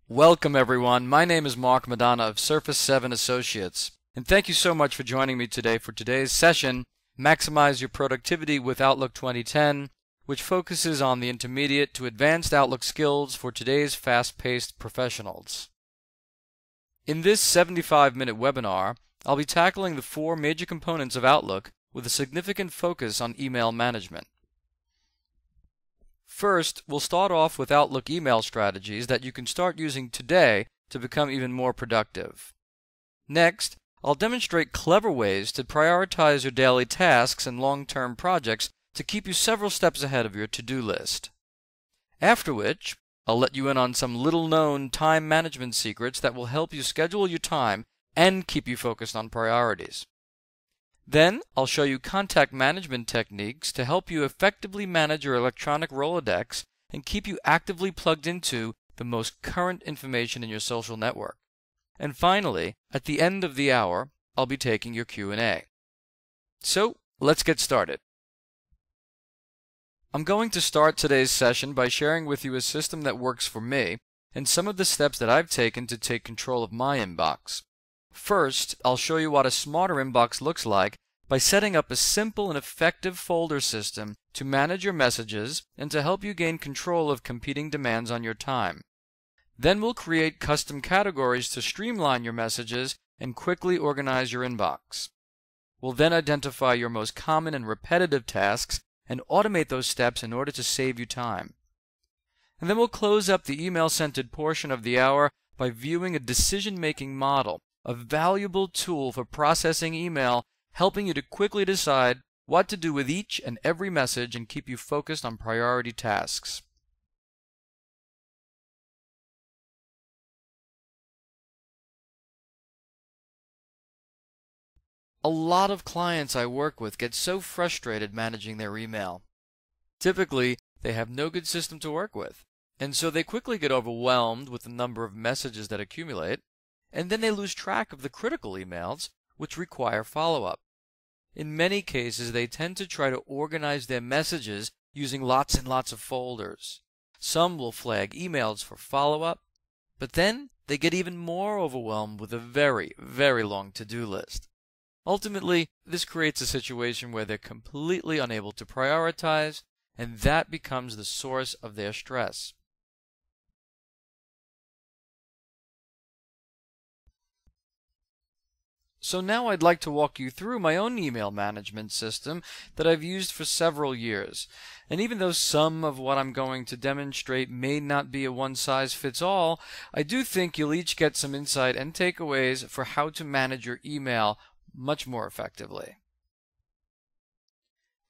Welcome everyone, my name is Mark Madonna of Surface 7 Associates, and thank you so much for joining me today for today's session, Maximize Your Productivity with Outlook 2010, which focuses on the intermediate to advanced Outlook skills for today's fast-paced professionals. In this 75-minute webinar, I'll be tackling the four major components of Outlook with a significant focus on email management. First, we'll start off with Outlook email strategies that you can start using today to become even more productive. Next, I'll demonstrate clever ways to prioritize your daily tasks and long-term projects to keep you several steps ahead of your to-do list. After which, I'll let you in on some little-known time management secrets that will help you schedule your time and keep you focused on priorities. Then, I'll show you contact management techniques to help you effectively manage your electronic Rolodex and keep you actively plugged into the most current information in your social network. And finally, at the end of the hour, I'll be taking your Q&A. So, let's get started. I'm going to start today's session by sharing with you a system that works for me and some of the steps that I've taken to take control of my inbox. First, I'll show you what a smarter inbox looks like by setting up a simple and effective folder system to manage your messages and to help you gain control of competing demands on your time. Then we'll create custom categories to streamline your messages and quickly organize your inbox. We'll then identify your most common and repetitive tasks and automate those steps in order to save you time. And then we'll close up the email-centered portion of the hour by viewing a decision-making model, a valuable tool for processing email, helping you to quickly decide what to do with each and every message and keep you focused on priority tasks. A lot of clients I work with get so frustrated managing their email. Typically, they have no good system to work with, and so they quickly get overwhelmed with the number of messages that accumulate, and then they lose track of the critical emails which require follow-up. In many cases, they tend to try to organize their messages using lots and lots of folders. Some will flag emails for follow-up, but then they get even more overwhelmed with a very, very long to-do list. Ultimately, this creates a situation where they're completely unable to prioritize, and that becomes the source of their stress. So now I'd like to walk you through my own email management system that I've used for several years. And even though some of what I'm going to demonstrate may not be a one-size-fits-all, I do think you'll each get some insight and takeaways for how to manage your email much more effectively.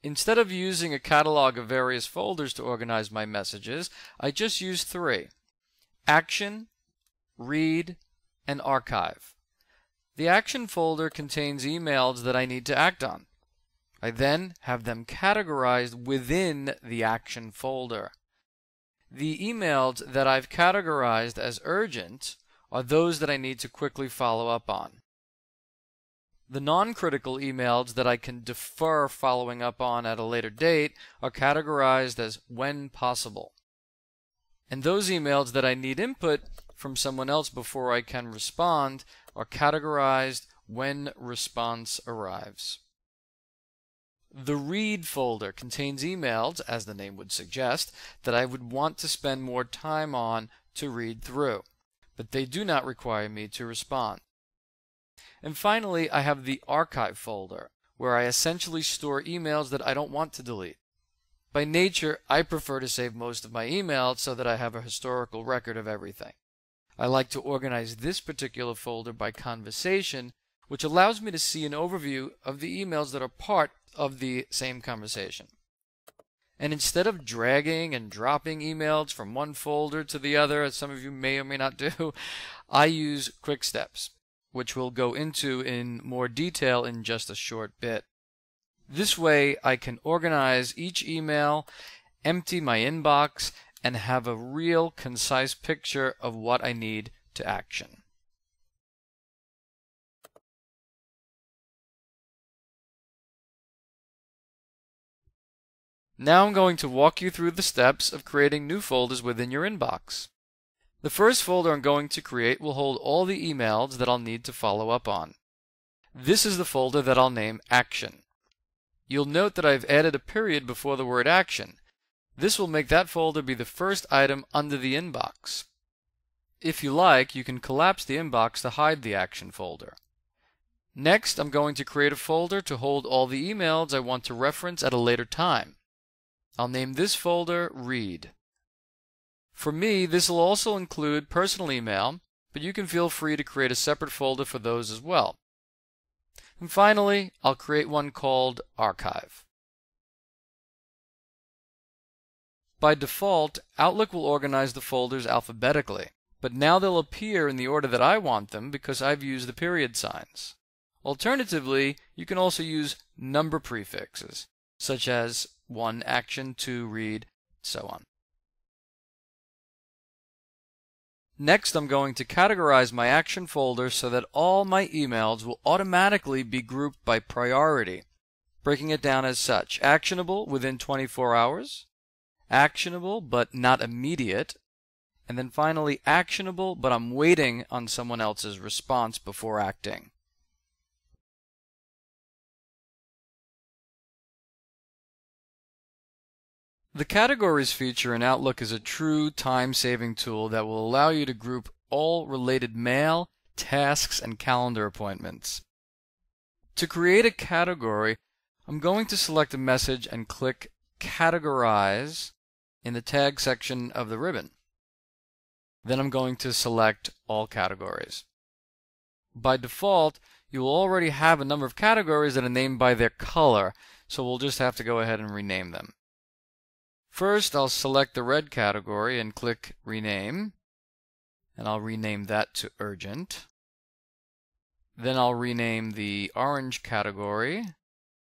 Instead of using a catalog of various folders to organize my messages, I just use three: Action, Read, and Archive. The Action folder contains emails that I need to act on. I then have them categorized within the Action folder. The emails that I've categorized as urgent are those that I need to quickly follow up on. The non-critical emails that I can defer following up on at a later date are categorized as when possible. And those emails that I need input from someone else before I can respond are categorized when response arrives. The Read folder contains emails, as the name would suggest, that I would want to spend more time on to read through, but they do not require me to respond. And finally, I have the Archive folder, where I essentially store emails that I don't want to delete. By nature, I prefer to save most of my emails so that I have a historical record of everything. I like to organize this particular folder by conversation, which allows me to see an overview of the emails that are part of the same conversation. And instead of dragging and dropping emails from one folder to the other, as some of you may or may not do, I use quick steps, which we'll go into in more detail in just a short bit. This way, I can organize each email, empty my inbox, and have a real concise picture of what I need to action. Now I'm going to walk you through the steps of creating new folders within your inbox. The first folder I'm going to create will hold all the emails that I'll need to follow up on. This is the folder that I'll name Action. You'll note that I've added a period before the word action. This will make that folder be the first item under the inbox. If you like, you can collapse the inbox to hide the action folder. Next, I'm going to create a folder to hold all the emails I want to reference at a later time. I'll name this folder Read. For me, this will also include personal email, but you can feel free to create a separate folder for those as well. And finally, I'll create one called Archive. By default, Outlook will organize the folders alphabetically, but now they'll appear in the order that I want them because I've used the period signs. Alternatively, you can also use number prefixes, such as 1 action, 2 read, so on. Next, I'm going to categorize my action folder so that all my emails will automatically be grouped by priority, breaking it down as such: actionable within 24 hours, actionable but not immediate, and then finally actionable but I'm waiting on someone else's response before acting. The Categories feature in Outlook is a true time-saving tool that will allow you to group all related mail, tasks, and calendar appointments. To create a category, I'm going to select a message and click Categorize in the Tag section of the ribbon. Then I'm going to select All Categories. By default, you will already have a number of categories that are named by their color, so we'll just have to go ahead and rename them. First, I'll select the red category and click Rename, and I'll rename that to Urgent. Then I'll rename the orange category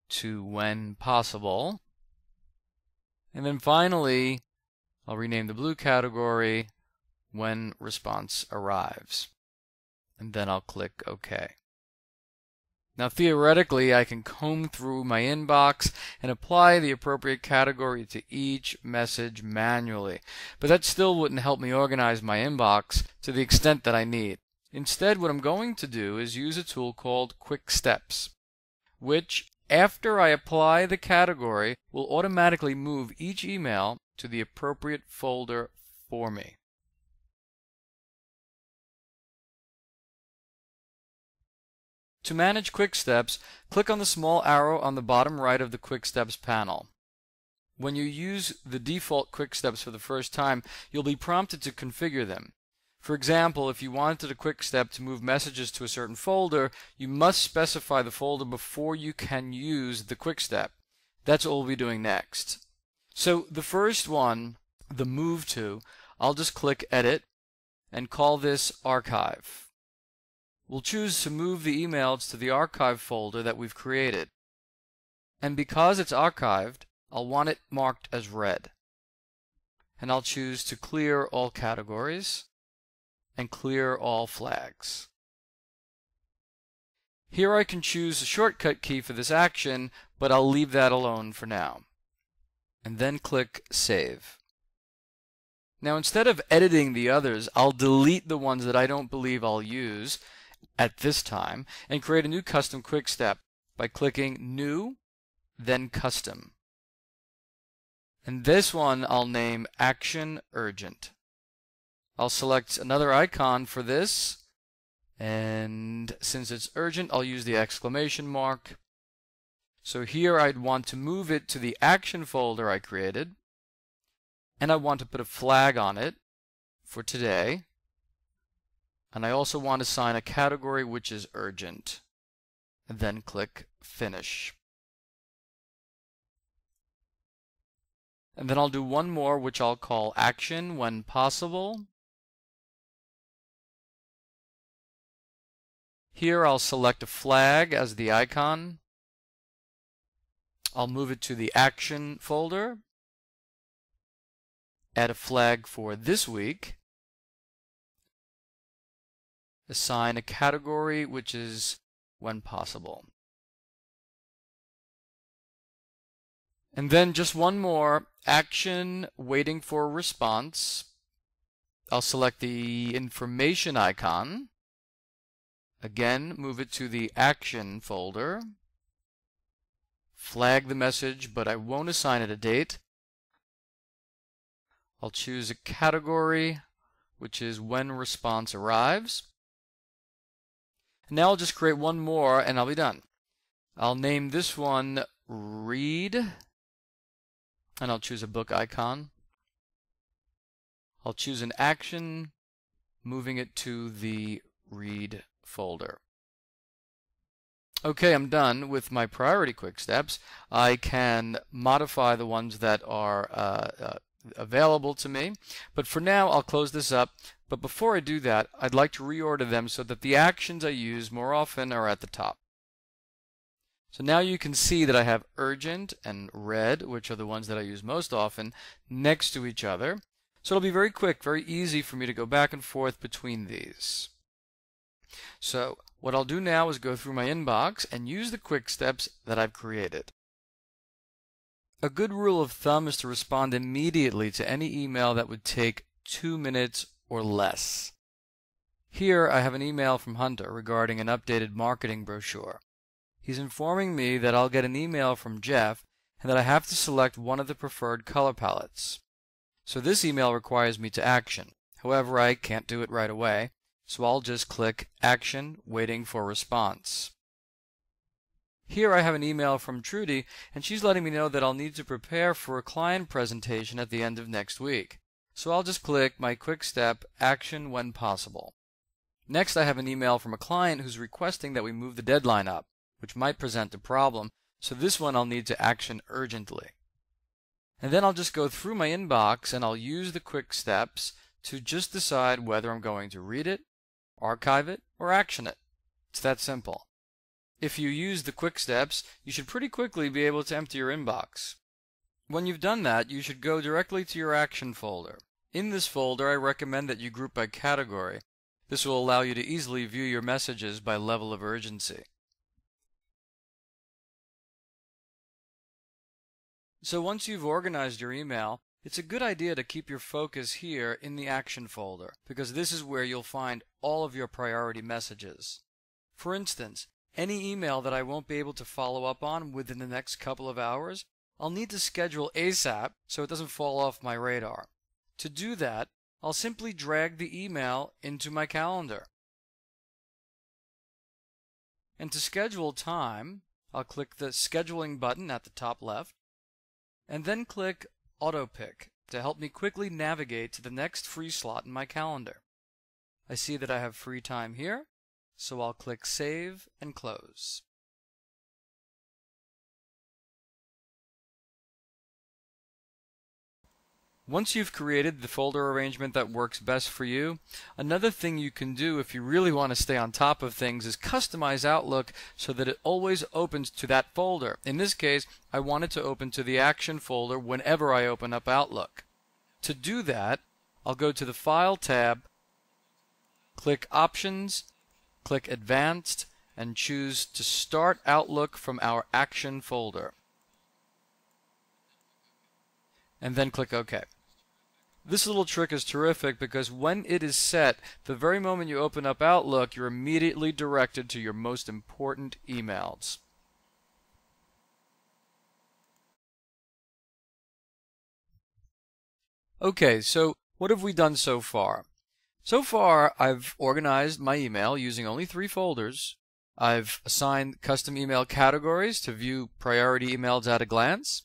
to When Possible. And then finally, I'll rename the blue category When Response Arrives. And then I'll click OK. Now theoretically, I can comb through my inbox and apply the appropriate category to each message manually, but that still wouldn't help me organize my inbox to the extent that I need. Instead, what I'm going to do is use a tool called Quick Steps, which, after I apply the category, will automatically move each email to the appropriate folder for me. To manage Quick Steps, click on the small arrow on the bottom right of the Quick Steps panel. When you use the default Quick Steps for the first time, you'll be prompted to configure them. For example, if you wanted a Quick Step to move messages to a certain folder, you must specify the folder before you can use the Quick Step. That's what we'll be doing next. So the first one, the Move To, I'll just click Edit and call this Archive. We'll choose to move the emails to the archive folder that we've created. And because it's archived, I'll want it marked as red. And I'll choose to clear all categories and clear all flags. Here I can choose a shortcut key for this action, but I'll leave that alone for now. And then click Save. Now instead of editing the others, I'll delete the ones that I don't believe I'll use at this time and create a new custom Quick Step by clicking New, then Custom. And this one I'll name Action Urgent. I'll select another icon for this, and since it's urgent, I'll use the exclamation mark. So here I'd want to move it to the action folder I created, and I want to put a flag on it for today. And I also want to assign a category which is urgent, and then click Finish. And then I'll do one more, which I'll call Action When Possible. Here I'll select a flag as the icon. I'll move it to the Action folder, add a flag for this week, assign a category which is When Possible. And then just one more, Action Waiting for Response, I'll select the information icon. Again, move it to the action folder. Flag the message, but I won't assign it a date. I'll choose a category, which is when response arrives. Now I'll just create one more and I'll be done. I'll name this one Read, and I'll choose a book icon. I'll choose an action, moving it to the Read folder. Okay, I'm done with my priority quick steps. I can modify the ones that are available to me, but for now I'll close this up. But before I do that, I'd like to reorder them so that the actions I use more often are at the top. So now you can see that I have urgent and read, which are the ones that I use most often, next to each other. So it'll be very quick, very easy for me to go back and forth between these. So what I'll do now is go through my inbox and use the quick steps that I've created. A good rule of thumb is to respond immediately to any email that would take 2 minutes or less. Here I have an email from Hunter regarding an updated marketing brochure. He's informing me that I'll get an email from Jeff and that I have to select one of the preferred color palettes. So this email requires me to action. However, I can't do it right away, so I'll just click Action, waiting for response. Here I have an email from Trudy, and she's letting me know that I'll need to prepare for a client presentation at the end of next week. So I'll just click my quick step, Action when possible. Next I have an email from a client who's requesting that we move the deadline up, which might present a problem, so this one I'll need to action urgently. And then I'll just go through my inbox and I'll use the quick steps to just decide whether I'm going to read it, archive it, or action it. It's that simple. If you use the quick steps, you should pretty quickly be able to empty your inbox. When you've done that, you should go directly to your action folder. In this folder, I recommend that you group by category. This will allow you to easily view your messages by level of urgency. So once you've organized your email, it's a good idea to keep your focus here in the action folder, because this is where you'll find all of your priority messages. For instance, any email that I won't be able to follow up on within the next couple of hours, I'll need to schedule ASAP so it doesn't fall off my radar. To do that, I'll simply drag the email into my calendar. And to schedule time, I'll click the scheduling button at the top left, and then click Auto-Pick to help me quickly navigate to the next free slot in my calendar. I see that I have free time here, so I'll click Save and Close. Once you've created the folder arrangement that works best for you, another thing you can do if you really want to stay on top of things is customize Outlook so that it always opens to that folder. In this case, I want it to open to the Action folder whenever I open up Outlook. To do that, I'll go to the File tab, click Options, click Advanced, and choose to start Outlook from our Action folder. And then click OK. This little trick is terrific because when it is set, the very moment you open up Outlook, you're immediately directed to your most important emails. Okay, so what have we done so far? So far, I've organized my email using only 3 folders. I've assigned custom email categories to view priority emails at a glance.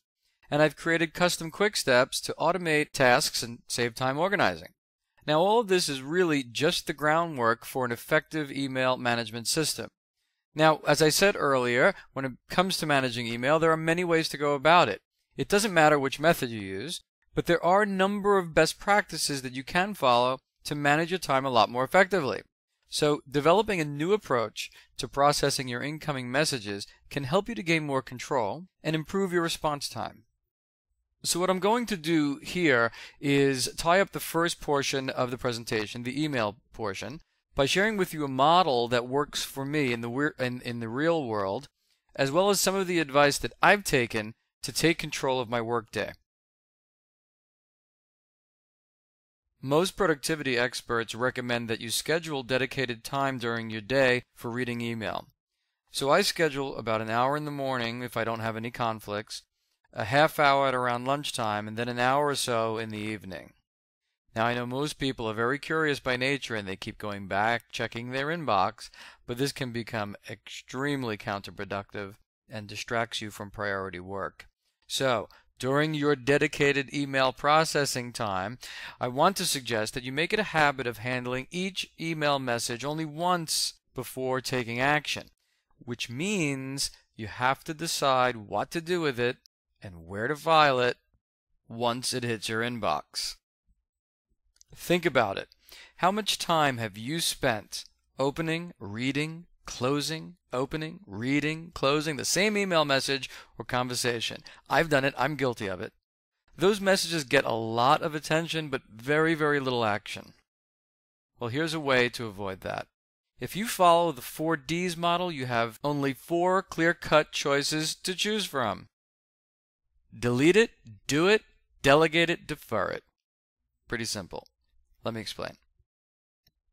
And I've created custom quick steps to automate tasks and save time organizing. Now all of this is really just the groundwork for an effective email management system. Now, as I said earlier, when it comes to managing email, there are many ways to go about it. It doesn't matter which method you use, but there are a number of best practices that you can follow to manage your time a lot more effectively. So developing a new approach to processing your incoming messages can help you to gain more control and improve your response time. So what I'm going to do here is tie up the first portion of the presentation, the email portion, by sharing with you a model that works for me in the real world, as well as some of the advice that I've taken to take control of my workday. Most productivity experts recommend that you schedule dedicated time during your day for reading email. So I schedule about an hour in the morning if I don't have any conflicts, a half hour at around lunchtime, and then an hour or so in the evening. Now I know most people are very curious by nature and they keep going back, checking their inbox, but this can become extremely counterproductive and distracts you from priority work. So, during your dedicated email processing time, I want to suggest that you make it a habit of handling each email message only once before taking action, which means you have to decide what to do with it and where to file it once it hits your inbox. Think about it. How much time have you spent opening, reading, closing, opening, reading, closing the same email message or conversation? I've done it. I'm guilty of it. Those messages get a lot of attention but very, very little action. Well, here's a way to avoid that. If you follow the 4Ds model, you have only 4 clear-cut choices to choose from. Delete it, do it, delegate it, defer it. Pretty simple. Let me explain.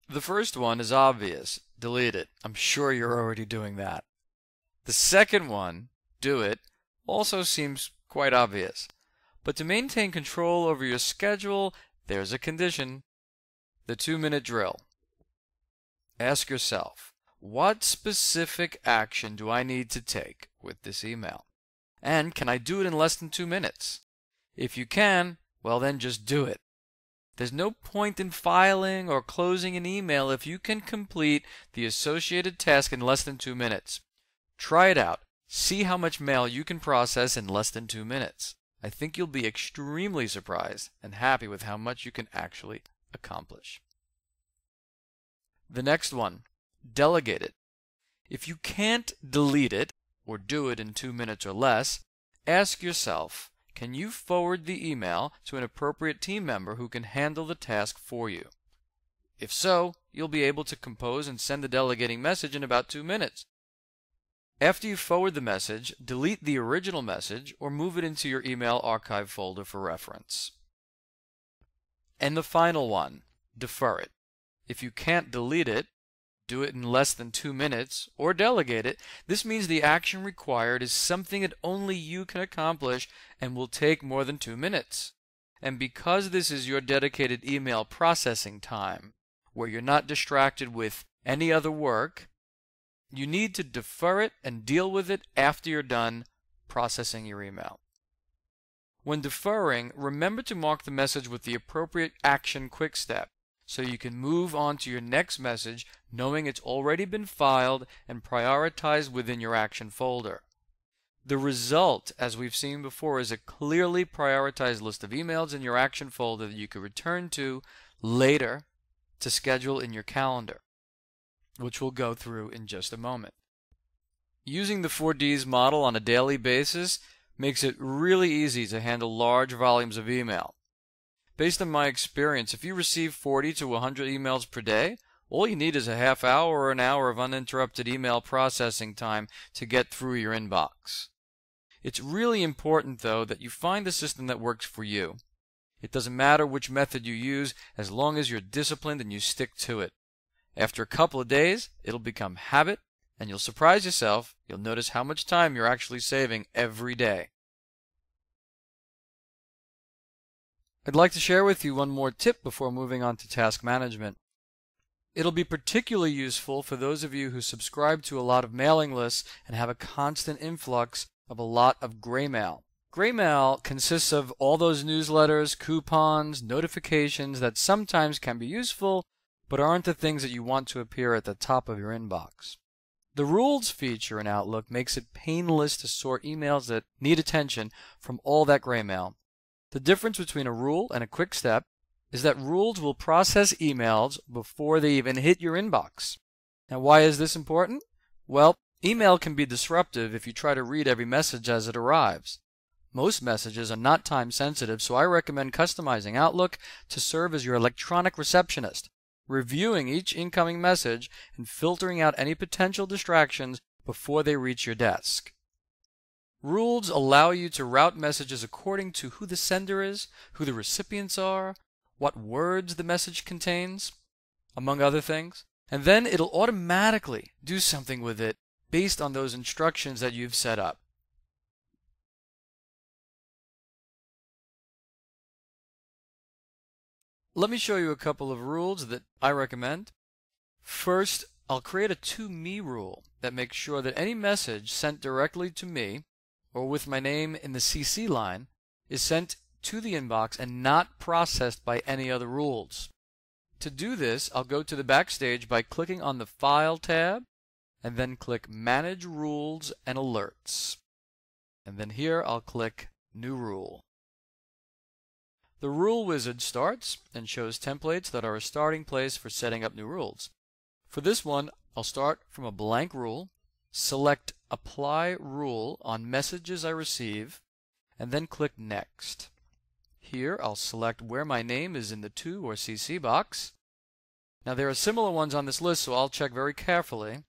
The first one is obvious. Delete it. I'm sure you're already doing that. The second one, do it, also seems quite obvious. But to maintain control over your schedule, there's a condition. The 2-minute drill. Ask yourself, what specific action do I need to take with this email? And can I do it in less than 2 minutes? If you can, well then just do it. There's no point in filing or closing an email if you can complete the associated task in less than 2 minutes. Try it out. See how much mail you can process in less than 2 minutes. I think you'll be extremely surprised and happy with how much you can actually accomplish. The next one, delegate it. If you can't delete it or do it in 2 minutes or less, ask yourself, can you forward the email to an appropriate team member who can handle the task for you? If so, you'll be able to compose and send the delegating message in about 2 minutes. After you forward the message, delete the original message or move it into your email archive folder for reference. And the final one, defer it. If you can't delete it, do it in less than 2 minutes, or delegate it. This means the action required is something that only you can accomplish and will take more than 2 minutes. And because this is your dedicated email processing time, where you're not distracted with any other work, you need to defer it and deal with it after you're done processing your email. When deferring, remember to mark the message with the appropriate action quick step, so you can move on to your next message knowing it's already been filed and prioritized within your action folder. The result, as we've seen before, is a clearly prioritized list of emails in your action folder that you can return to later to schedule in your calendar, which we'll go through in just a moment. Using the 4Ds model on a daily basis makes it really easy to handle large volumes of email. Based on my experience, if you receive 40 to 100 emails per day, all you need is a half hour or an hour of uninterrupted email processing time to get through your inbox. It's really important, though, that you find the system that works for you. It doesn't matter which method you use as long as you're disciplined and you stick to it. After a couple of days, it'll become habit, and you'll surprise yourself. You'll notice how much time you're actually saving every day. I'd like to share with you one more tip before moving on to task management. It'll be particularly useful for those of you who subscribe to a lot of mailing lists and have a constant influx of a lot of gray mail. Gray mail consists of all those newsletters, coupons, notifications that sometimes can be useful, but aren't the things that you want to appear at the top of your inbox. The Rules feature in Outlook makes it painless to sort emails that need attention from all that gray mail. The difference between a rule and a quick step is that Rules will process emails before they even hit your inbox. Now, why is this important? Well, email can be disruptive if you try to read every message as it arrives. Most messages are not time sensitive, so I recommend customizing Outlook to serve as your electronic receptionist, reviewing each incoming message and filtering out any potential distractions before they reach your desk. Rules allow you to route messages according to who the sender is, who the recipients are, what words the message contains, among other things, and then it'll automatically do something with it based on those instructions that you've set up. Let me show you a couple of rules that I recommend. First, I'll create a to me rule that makes sure that any message sent directly to me or with my name in the CC line is sent to the inbox and not processed by any other rules. To do this, I'll go to the Backstage by clicking on the File tab and then click Manage Rules and Alerts. And then here I'll click New Rule. The Rule Wizard starts and shows templates that are a starting place for setting up new rules. For this one, I'll start from a blank rule, select Apply Rule on messages I receive, and then click Next. Here I'll select where my name is in the To or CC box. Now there are similar ones on this list, so I'll check very carefully.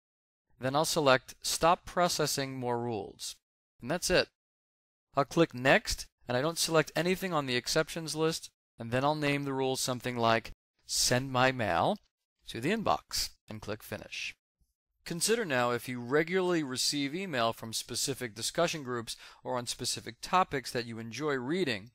Then I'll select Stop Processing More Rules. And that's it. I'll click Next, and I don't select anything on the exceptions list, and then I'll name the rule something like Send My Mail to the inbox, and click Finish. Consider now if you regularly receive email from specific discussion groups or on specific topics that you enjoy reading.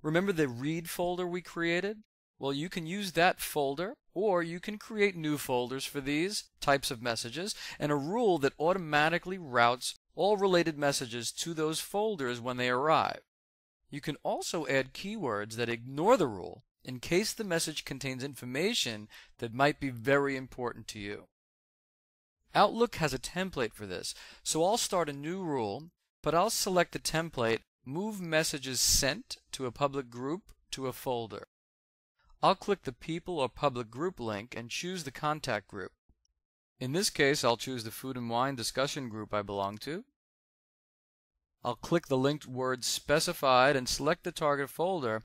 Remember the Read folder we created? Well, you can use that folder, or you can create new folders for these types of messages, and a rule that automatically routes all related messages to those folders when they arrive. You can also add keywords that ignore the rule in case the message contains information that might be very important to you. Outlook has a template for this, so I'll start a new rule, but I'll select the template Move Messages Sent to a Public Group to a Folder. I'll click the People or Public Group link and choose the contact group. In this case, I'll choose the Food and Wine discussion group I belong to. I'll click the linked words specified and select the target folder.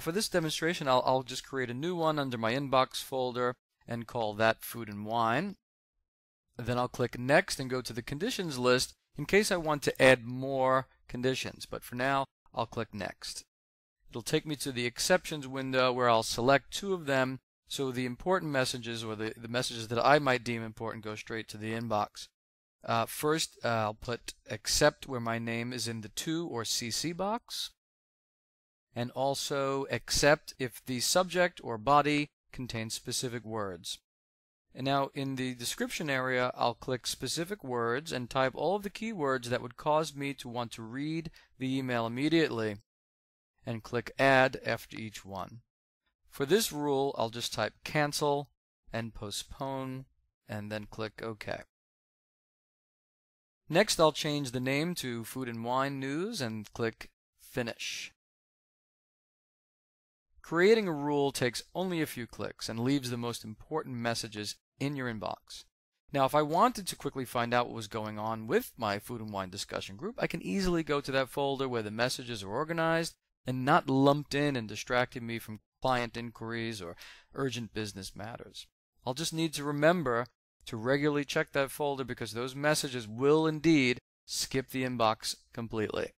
For this demonstration, I'll just create a new one under my inbox folder and call that Food and Wine. Then I'll click Next and go to the conditions list in case I want to add more conditions, but for now I'll click Next. It'll take me to the exceptions window where I'll select two of them so the important messages or the messages that I might deem important go straight to the inbox. First, I'll put Except where my name is in the To or CC box, and also Except if the subject or body contains specific words. And now in the description area, I'll click specific words and type all of the keywords that would cause me to want to read the email immediately, and click Add after each one. For this rule, I'll just type Cancel and Postpone and then click OK. Next, I'll change the name to Food and Wine News and click Finish. Creating a rule takes only a few clicks and leaves the most important messages in your inbox. Now, if I wanted to quickly find out what was going on with my Food and Wine discussion group, I can easily go to that folder where the messages are organized and not lumped in and distracting me from client inquiries or urgent business matters. I'll just need to remember to regularly check that folder because those messages will indeed skip the inbox completely.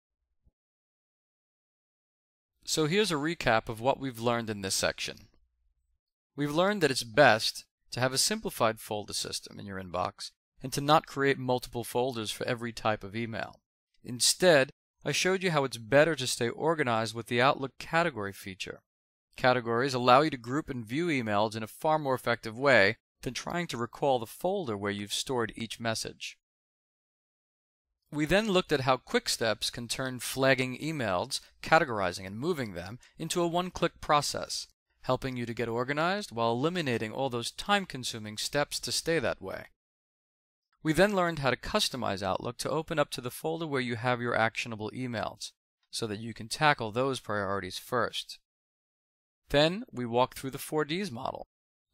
So here's a recap of what we've learned in this section. We've learned that it's best to have a simplified folder system in your inbox and to not create multiple folders for every type of email. Instead, I showed you how it's better to stay organized with the Outlook category feature. Categories allow you to group and view emails in a far more effective way than trying to recall the folder where you've stored each message. We then looked at how Quick Steps can turn flagging emails, categorizing and moving them into a one-click process, helping you to get organized while eliminating all those time-consuming steps to stay that way. We then learned how to customize Outlook to open up to the folder where you have your actionable emails, so that you can tackle those priorities first. Then we walked through the 4Ds model,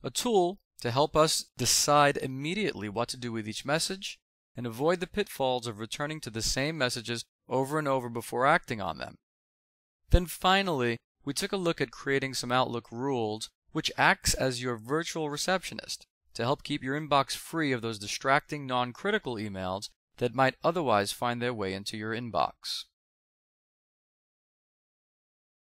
a tool to help us decide immediately what to do with each message and avoid the pitfalls of returning to the same messages over and over before acting on them. Then finally, we took a look at creating some Outlook rules, which acts as your virtual receptionist to help keep your inbox free of those distracting non-critical emails that might otherwise find their way into your inbox.